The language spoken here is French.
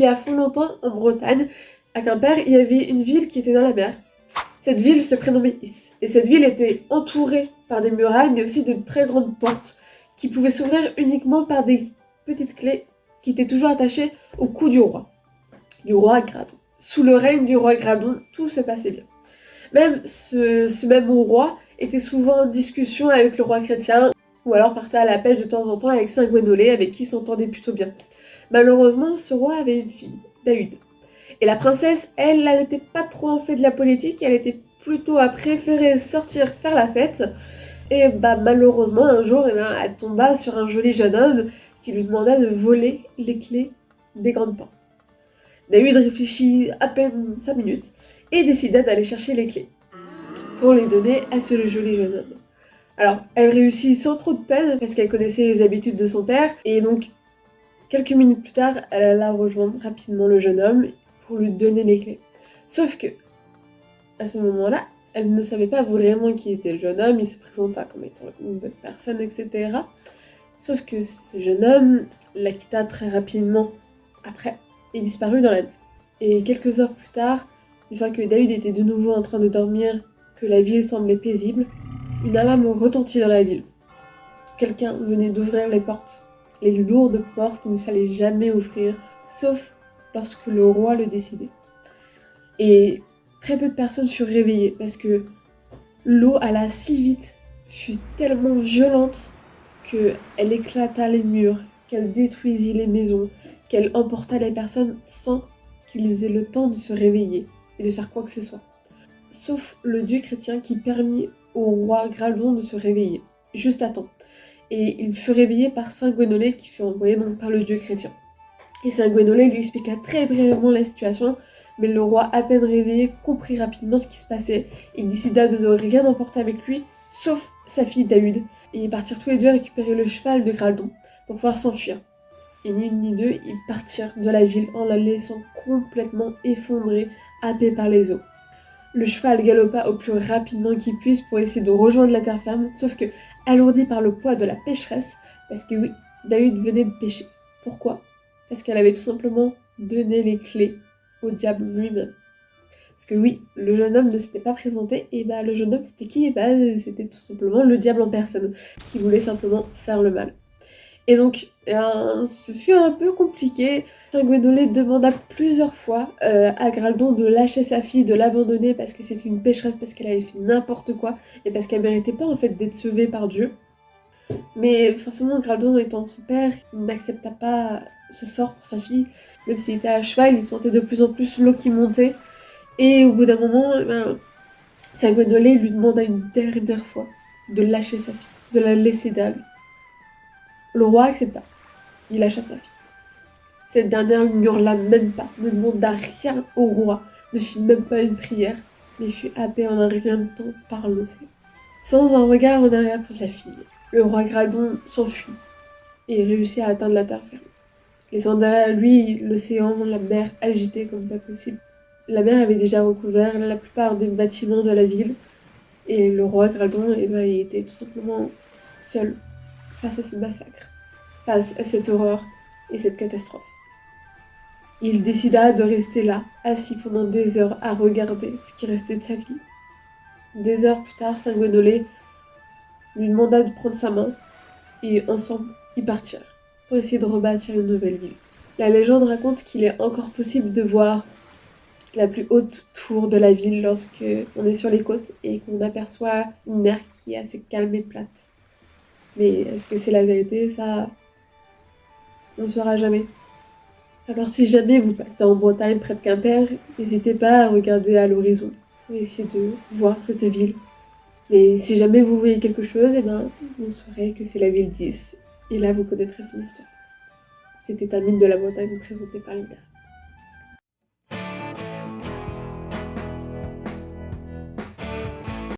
Il y a fort longtemps, en Bretagne, à Quimper, il y avait une ville qui était dans la mer. Cette ville se prénommait Is. Et cette ville était entourée par des murailles, mais aussi de très grandes portes qui pouvaient s'ouvrir uniquement par des petites clés qui étaient toujours attachées au cou du roi Gradon. Sous le règne du roi Gradon, tout se passait bien. Même ce même roi était souvent en discussion avec le roi chrétien, ou alors partait à la pêche de temps en temps avec Saint Gwénolé, avec qui il s'entendait plutôt bien. Malheureusement, ce roi avait une fille, Dahude. Et la princesse, elle n'était pas trop en fait de la politique, elle était plutôt à préférer sortir faire la fête. Et malheureusement, un jour, elle tomba sur un joli jeune homme qui lui demanda de voler les clés des grandes portes. Dahude réfléchit à peine 5 minutes et décida d'aller chercher les clés pour les donner à ce joli jeune homme. Alors, elle réussit sans trop de peine parce qu'elle connaissait les habitudes de son père et donc quelques minutes plus tard, elle alla rejoindre rapidement le jeune homme pour lui donner les clés. Sauf que, à ce moment-là, elle ne savait pas vraiment qui était le jeune homme, il se présenta comme étant une bonne personne, etc. Sauf que ce jeune homme la quitta très rapidement après et disparut dans la nuit. Et quelques heures plus tard, une fois que Dahude était de nouveau en train de dormir, que la ville semblait paisible, une alarme retentit dans la ville. Quelqu'un venait d'ouvrir les portes. Les lourdes portes qu'il ne fallait jamais ouvrir, sauf lorsque le roi le décidait. Et très peu de personnes furent réveillées parce que l'eau alla si vite, fut tellement violente qu'elle éclata les murs, qu'elle détruisit les maisons, qu'elle emporta les personnes sans qu'ils aient le temps de se réveiller et de faire quoi que ce soit. Sauf le dieu chrétien qui permit au roi Gradon de se réveiller, juste à temps. Et il fut réveillé par Saint Gwénolé qui fut envoyé donc par le dieu chrétien. Et Saint Gwénolé lui expliqua très brièvement la situation, mais le roi, à peine réveillé, comprit rapidement ce qui se passait. Il décida de ne rien emporter avec lui, sauf sa fille Dahude, et ils partirent tous les deux récupérer le cheval de Gradon pour pouvoir s'enfuir. Et ni une ni deux, ils partirent de la ville en la laissant complètement effondrée, happée par les eaux. Le cheval galopa au plus rapidement qu'il puisse pour essayer de rejoindre la terre ferme, sauf que, alourdi par le poids de la pécheresse, parce que oui, Dahude venait de pécher. Pourquoi ? Parce qu'elle avait tout simplement donné les clés au diable lui-même. Parce que oui, le jeune homme ne s'était pas présenté, et le jeune homme c'était qui ? C'était tout simplement le diable en personne, qui voulait simplement faire le mal. Et donc, ce fut un peu compliqué. Saint Gwénolé demanda plusieurs fois à Gradon de lâcher sa fille, de l'abandonner parce que c'était une pécheresse, parce qu'elle avait fait n'importe quoi, et parce qu'elle méritait pas en fait d'être sauvée par Dieu. Mais forcément, Gradon étant son père, il n'accepta pas ce sort pour sa fille. Même s'il était à cheval, il sentait de plus en plus l'eau qui montait. Et au bout d'un moment, Saint Gwénolé lui demanda une dernière fois de lâcher sa fille, de la laisser à lui. Le roi accepta. Il lâcha sa fille. Cette dernière ne hurla même pas, ne demanda rien au roi, ne fit même pas une prière, mais fut happée en un rien de temps par l'océan. Sans un regard en arrière pour sa fille, le roi Gradon s'enfuit et réussit à atteindre la terre ferme, laissant derrière lui l'océan, la mer agitée comme pas possible. La mer avait déjà recouvert la plupart des bâtiments de la ville, et le roi Gradon il était tout simplement seul face à ce massacre, face à cette horreur et cette catastrophe. Il décida de rester là, assis pendant des heures à regarder ce qui restait de sa vie. Des heures plus tard, Saint Gwénolé lui demanda de prendre sa main et ensemble, ils partirent pour essayer de rebâtir une nouvelle ville. La légende raconte qu'il est encore possible de voir la plus haute tour de la ville lorsque on est sur les côtes et qu'on aperçoit une mer qui est assez calme et plate. Mais est-ce que c'est la vérité ? Ça, on ne saura jamais. Alors si jamais vous passez en Bretagne près de Quimper, n'hésitez pas à regarder à l'horizon pour essayer de voir cette ville. Mais si jamais vous voyez quelque chose, vous saurez que c'est la ville d'Is. Et là, vous connaîtrez son histoire. C'était un mythe de la Bretagne présenté par Lina.